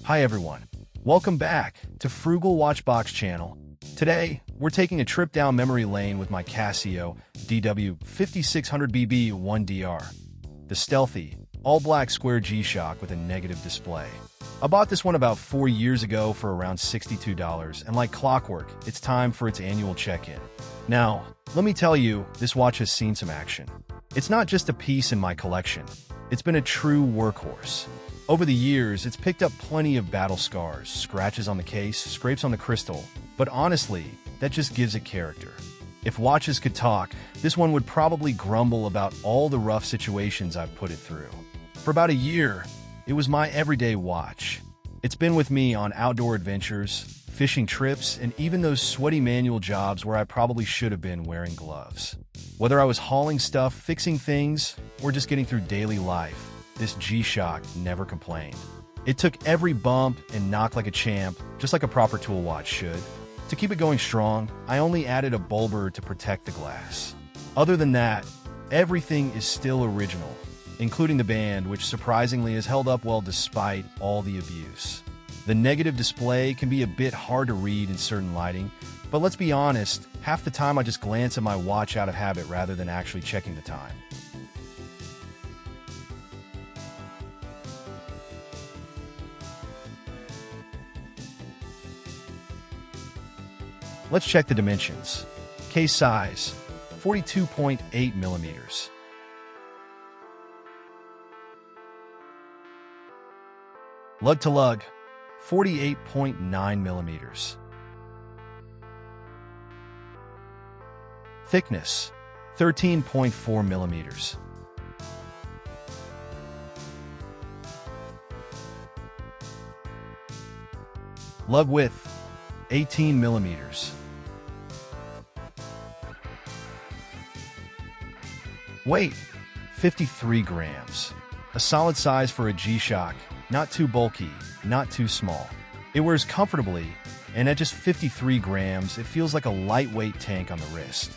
Hi everyone, welcome back to Frugal Watchbox channel. Today, we're taking a trip down memory lane with my Casio DW-5600BB-1DR, the stealthy, all-black square G-Shock with a negative display. I bought this one about 4 years ago for around $62, and like clockwork, it's time for its annual check-in. Now, let me tell you, this watch has seen some action. It's not just a piece in my collection, it's been a true workhorse. Over the years, it's picked up plenty of battle scars, scratches on the case, scrapes on the crystal, but honestly, that just gives it character. If watches could talk, this one would probably grumble about all the rough situations I've put it through. For about a year, it was my everyday watch. It's been with me on outdoor adventures, fishing trips, and even those sweaty manual jobs where I probably should have been wearing gloves. Whether I was hauling stuff, fixing things, or just getting through daily life, this G-Shock never complained. It took every bump and knock like a champ, just like a proper tool watch should. To keep it going strong, I only added a bulber to protect the glass. Other than that, everything is still original, including the band, which surprisingly has held up well despite all the abuse. The negative display can be a bit hard to read in certain lighting, but let's be honest, half the time I just glance at my watch out of habit rather than actually checking the time. Let's check the dimensions. Case size, 42.8 millimeters. Lug to lug, 48.9 millimeters. Thickness, 13.4 millimeters. Lug width, 18 millimeters. Weight, 53 grams. A solid size for a G-Shock, not too bulky, not too small. It wears comfortably, and at just 53 grams, it feels like a lightweight tank on the wrist.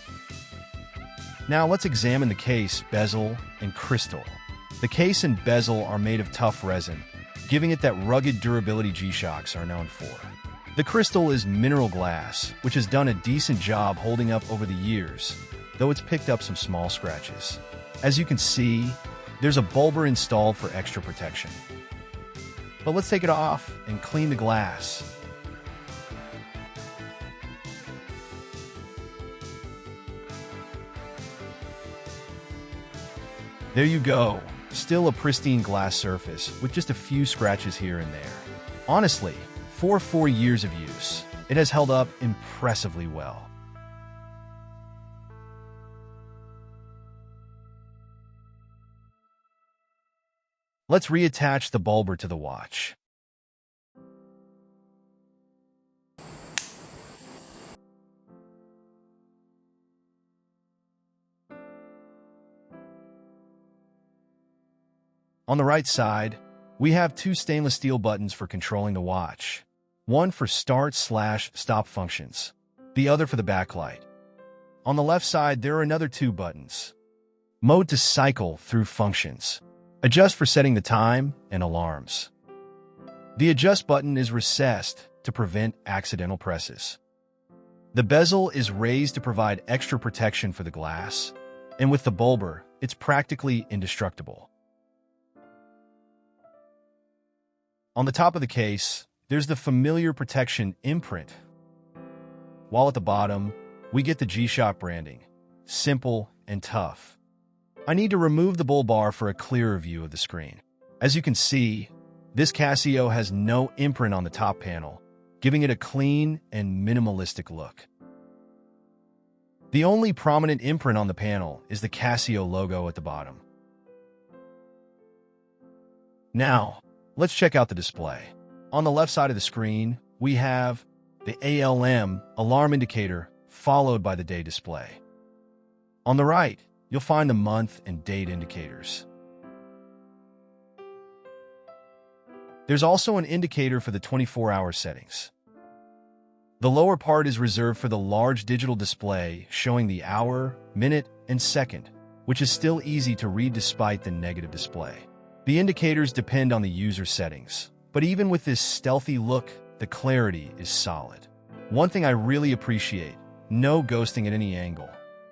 Now let's examine the case, bezel, and crystal. The case and bezel are made of tough resin, giving it that rugged durability G-Shocks are known for. The crystal is mineral glass, which has done a decent job holding up over the years, though it's picked up some small scratches. As you can see, there's a bulber installed for extra protection. But let's take it off and clean the glass. There you go, still a pristine glass surface with just a few scratches here and there. Honestly, for 4 years of use, it has held up impressively well. Let's reattach the bulber to the watch. On the right side, we have 2 stainless steel buttons for controlling the watch. One for start/stop functions, the other for the backlight. On the left side, there are another 2 buttons. Mode to cycle through functions. Adjust for setting the time and alarms. The adjust button is recessed to prevent accidental presses. The bezel is raised to provide extra protection for the glass, and with the bulber, it's practically indestructible. On the top of the case, there's the familiar protection imprint, while at the bottom, we get the G-Shock branding, simple and tough. I need to remove the bull bar for a clearer view of the screen. As you can see, this Casio has no imprint on the top panel, giving it a clean and minimalistic look. The only prominent imprint on the panel is the Casio logo at the bottom. Now, let's check out the display. On the left side of the screen, we have the ALM alarm indicator, followed by the day display. On the right, you'll find the month and date indicators. There's also an indicator for the 24-hour settings. The lower part is reserved for the large digital display showing the hour, minute, and second, which is still easy to read despite the negative display. The indicators depend on the user settings, But even with this stealthy look, the clarity is solid. One thing I really appreciate, no ghosting at any angle.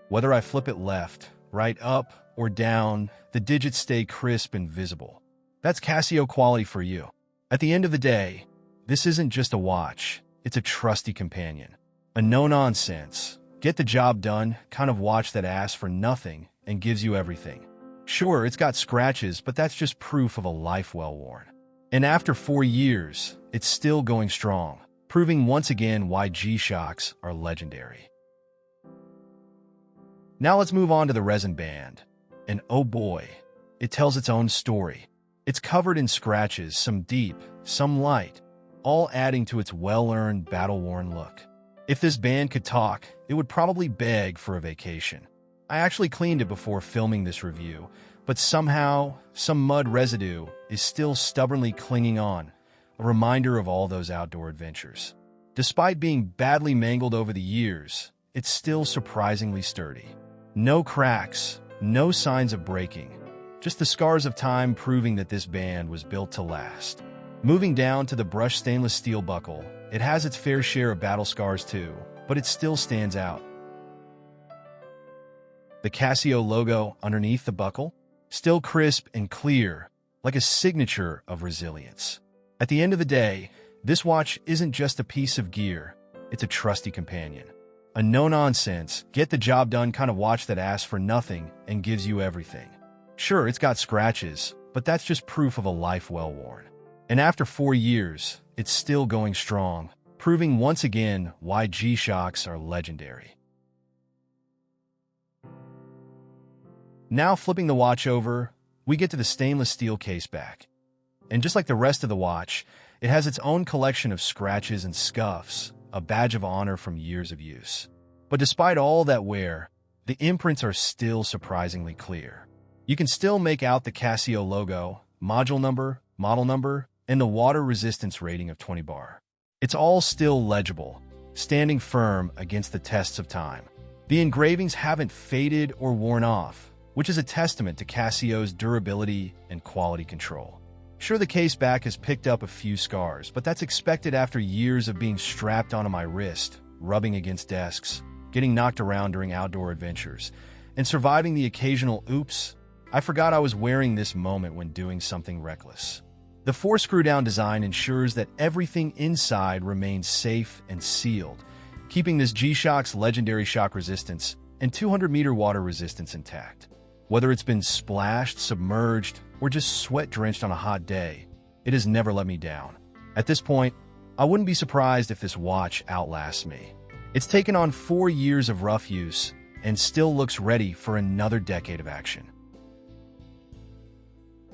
Whether I flip it left, right, up, or down, the digits stay crisp and visible. That's Casio quality for you. At the end of the day, this isn't just a watch, it's a trusty companion. A no-nonsense, get the job done kind of watch that asks for nothing and gives you everything. Sure, it's got scratches, but that's just proof of a life well worn. And after 4 years, it's still going strong, proving once again why G-Shocks are legendary. Now let's move on to the resin band. And oh boy, it tells its own story. It's covered in scratches, some deep, some light, all adding to its well-earned, battle-worn look. If this band could talk, it would probably beg for a vacation. I actually cleaned it before filming this review, but somehow, some mud residue is still stubbornly clinging on, a reminder of all those outdoor adventures. Despite being badly mangled over the years, it's still surprisingly sturdy. No cracks, no signs of breaking, just the scars of time proving that this band was built to last. Moving down to the brushed stainless steel buckle, it has its fair share of battle scars too, but it still stands out. The Casio logo underneath the buckle, still crisp and clear, like a signature of resilience. At the end of the day, this watch isn't just a piece of gear, it's a trusty companion. A no-nonsense, get-the-job-done kind of watch that asks for nothing and gives you everything. Sure, it's got scratches, but that's just proof of a life well worn. And after 4 years, it's still going strong, proving once again why G-Shocks are legendary. Now flipping the watch over, we get to the stainless steel case back. And just like the rest of the watch, it has its own collection of scratches and scuffs, a badge of honor from years of use. But despite all that wear, the imprints are still surprisingly clear. You can still make out the Casio logo, module number, model number, and the water resistance rating of 20 bar. It's all still legible, standing firm against the tests of time. The engravings haven't faded or worn off, which is a testament to Casio's durability and quality control. Sure, the case back has picked up a few scars, but that's expected after years of being strapped onto my wrist, rubbing against desks, getting knocked around during outdoor adventures, and surviving the occasional oops, I forgot I was wearing this moment when doing something reckless. The 4-screw-down design ensures that everything inside remains safe and sealed, keeping this G-Shock's legendary shock resistance and 200-meter water resistance intact. Whether it's been splashed, submerged, or just sweat-drenched on a hot day, it has never let me down. At this point, I wouldn't be surprised if this watch outlasts me. It's taken on 4 years of rough use and still looks ready for another decade of action.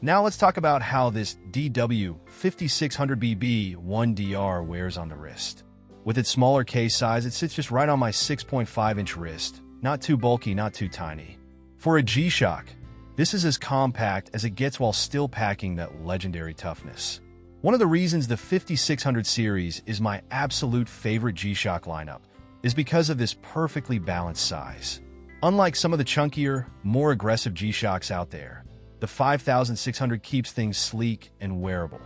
Now let's talk about how this DW-5600BB-1DR wears on the wrist. With its smaller case size, it sits just right on my 6.5-inch wrist, not too bulky, not too tiny. For a G-Shock, this is as compact as it gets while still packing that legendary toughness. One of the reasons the 5600 series is my absolute favorite G-Shock lineup is because of this perfectly balanced size. Unlike some of the chunkier, more aggressive G-Shocks out there, the 5600 keeps things sleek and wearable.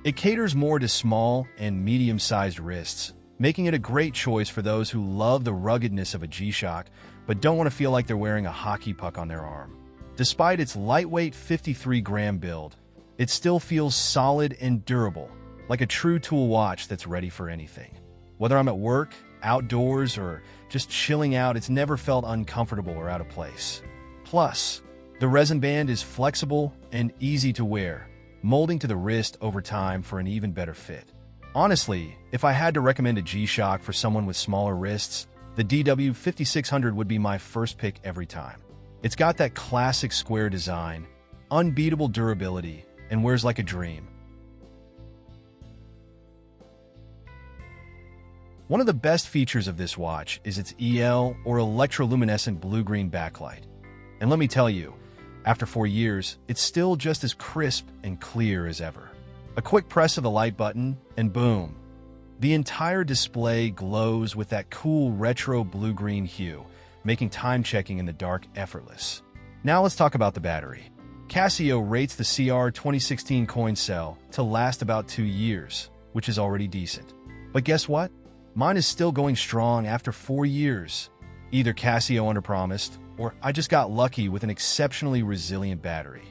It caters more to small and medium-sized wrists, making it a great choice for those who love the ruggedness of a G-Shock but don't want to feel like they're wearing a hockey puck on their arm. Despite its lightweight 53-gram build, it still feels solid and durable, like a true tool watch that's ready for anything. Whether I'm at work, outdoors, or just chilling out, it's never felt uncomfortable or out of place. Plus, the resin band is flexible and easy to wear, molding to the wrist over time for an even better fit. Honestly, if I had to recommend a G-Shock for someone with smaller wrists, the DW-5600 would be my first pick every time. It's got that classic square design, unbeatable durability, and wears like a dream. One of the best features of this watch is its EL, or electroluminescent blue-green backlight. And let me tell you, after 4 years, it's still just as crisp and clear as ever. A quick press of the light button, and boom, the entire display glows with that cool retro blue-green hue, making time checking in the dark effortless. Now let's talk about the battery. Casio rates the CR 2016 coin cell to last about 2 years, which is already decent. But guess what? Mine is still going strong after 4 years. Either Casio underpromised, or I just got lucky with an exceptionally resilient battery.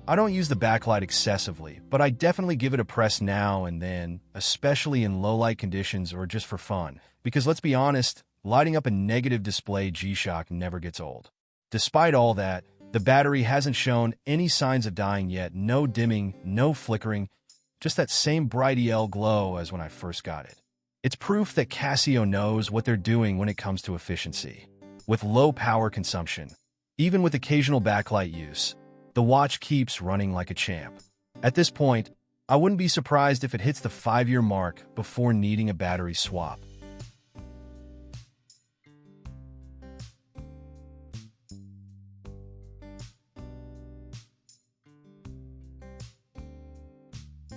I don't use the backlight excessively, but I definitely give it a press now and then, especially in low-light conditions or just for fun. Because let's be honest, lighting up a negative display G-Shock never gets old. Despite all that, the battery hasn't shown any signs of dying yet. No dimming, no flickering, just that same bright EL glow as when I first got it. It's proof that Casio knows what they're doing when it comes to efficiency. With low power consumption, even with occasional backlight use, the watch keeps running like a champ. At this point, I wouldn't be surprised if it hits the 5-year mark before needing a battery swap.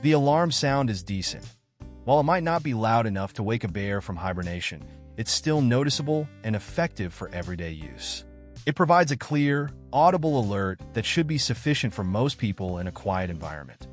The alarm sound is decent. While it might not be loud enough to wake a bear from hibernation, it's still noticeable and effective for everyday use. It provides a clear, audible alert that should be sufficient for most people in a quiet environment.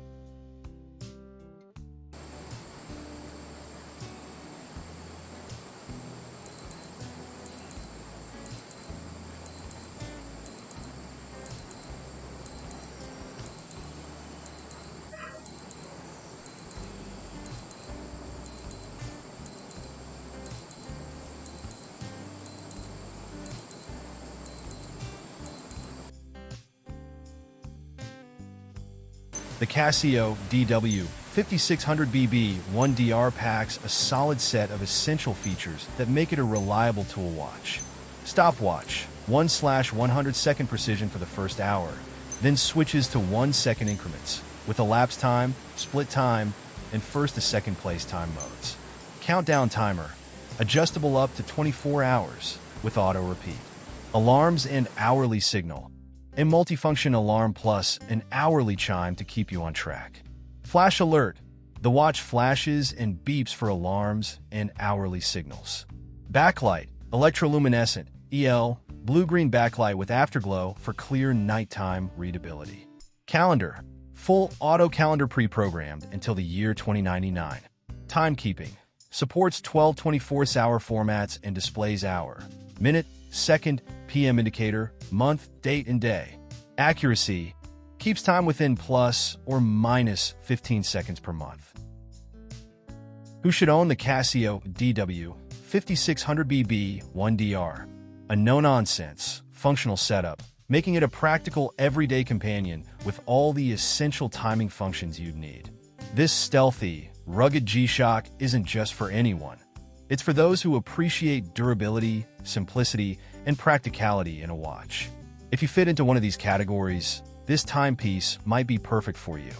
The Casio DW-5600BB-1DR packs a solid set of essential features that make it a reliable tool watch. Stopwatch, 1/100-second precision for the first hour, then switches to 1-second increments, with elapsed time, split time, and first to second place time modes. Countdown timer, adjustable up to 24 hours, with auto repeat. Alarms and hourly signal, a multifunction alarm plus an hourly chime to keep you on track. Flash alert, the watch flashes and beeps for alarms and hourly signals. Backlight, electroluminescent, EL, blue-green backlight with afterglow for clear nighttime readability. Calendar, full auto calendar pre-programmed until the year 2099. Timekeeping, supports 12 24-hour formats and displays hour, minute, second, PM indicator, month, date, and day. Accuracy, keeps time within plus or minus 15 seconds per month. Who should own the Casio DW-5600BB-1DR? A no-nonsense, functional setup, making it a practical everyday companion with all the essential timing functions you'd need. This stealthy, rugged G-Shock isn't just for anyone. It's for those who appreciate durability, simplicity, and practicality in a watch. If you fit into one of these categories, this timepiece might be perfect for you.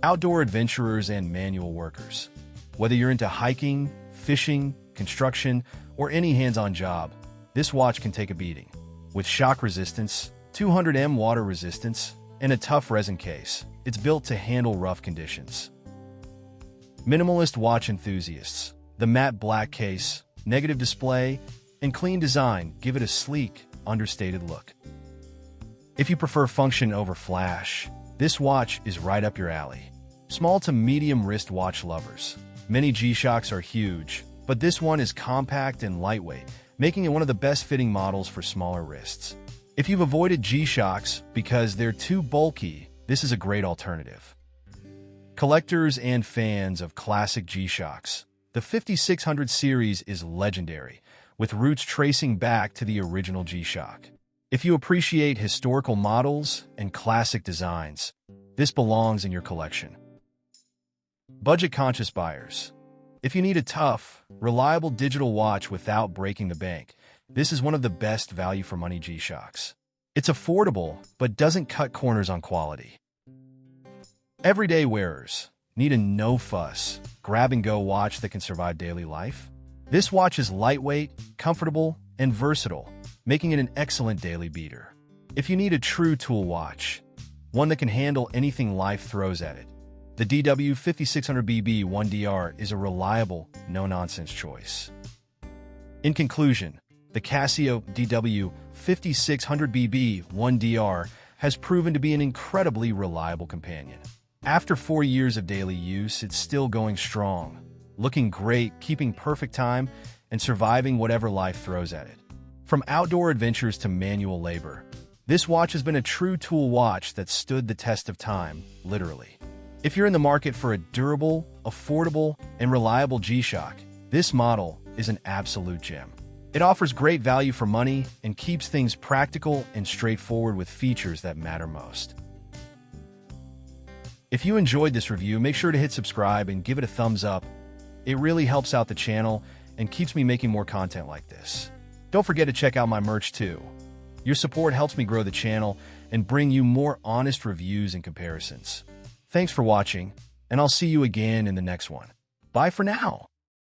Outdoor adventurers and manual workers. Whether you're into hiking, fishing, construction, or any hands-on job, this watch can take a beating. With shock resistance, 200 water resistance, and a tough resin case, it's built to handle rough conditions. Minimalist watch enthusiasts, the matte black case, negative display, and clean design give it a sleek, understated look. If you prefer function over flash, this watch is right up your alley. Small to medium wrist watch lovers. Many G-Shocks are huge, but this one is compact and lightweight, making it one of the best fitting models for smaller wrists. If you've avoided G-Shocks because they're too bulky, this is a great alternative. Collectors and fans of classic G-Shocks, the 5600 series is legendary, with roots tracing back to the original G-Shock. If you appreciate historical models and classic designs, this belongs in your collection. Budget-conscious buyers. If you need a tough, reliable digital watch without breaking the bank, this is one of the best value-for-money G-Shocks. It's affordable, but doesn't cut corners on quality. Everyday wearers need a no-fuss, grab-and-go watch that can survive daily life. This watch is lightweight, comfortable, and versatile, making it an excellent daily beater. If you need a true tool watch, one that can handle anything life throws at it, the DW-5600BB-1DR is a reliable, no-nonsense choice. In conclusion, The Casio DW-5600BB-1DR has proven to be an incredibly reliable companion. After 4 years of daily use, it's still going strong, looking great, keeping perfect time, and surviving whatever life throws at it. From outdoor adventures to manual labor, this watch has been a true tool watch that stood the test of time, literally. If you're in the market for a durable, affordable, and reliable G-Shock, this model is an absolute gem. It offers great value for money and keeps things practical and straightforward with features that matter most. If you enjoyed this review, make sure to hit subscribe and give it a thumbs up. It really helps out the channel and keeps me making more content like this. Don't forget to check out my merch too. Your support helps me grow the channel and bring you more honest reviews and comparisons. Thanks for watching, and I'll see you again in the next one. Bye for now.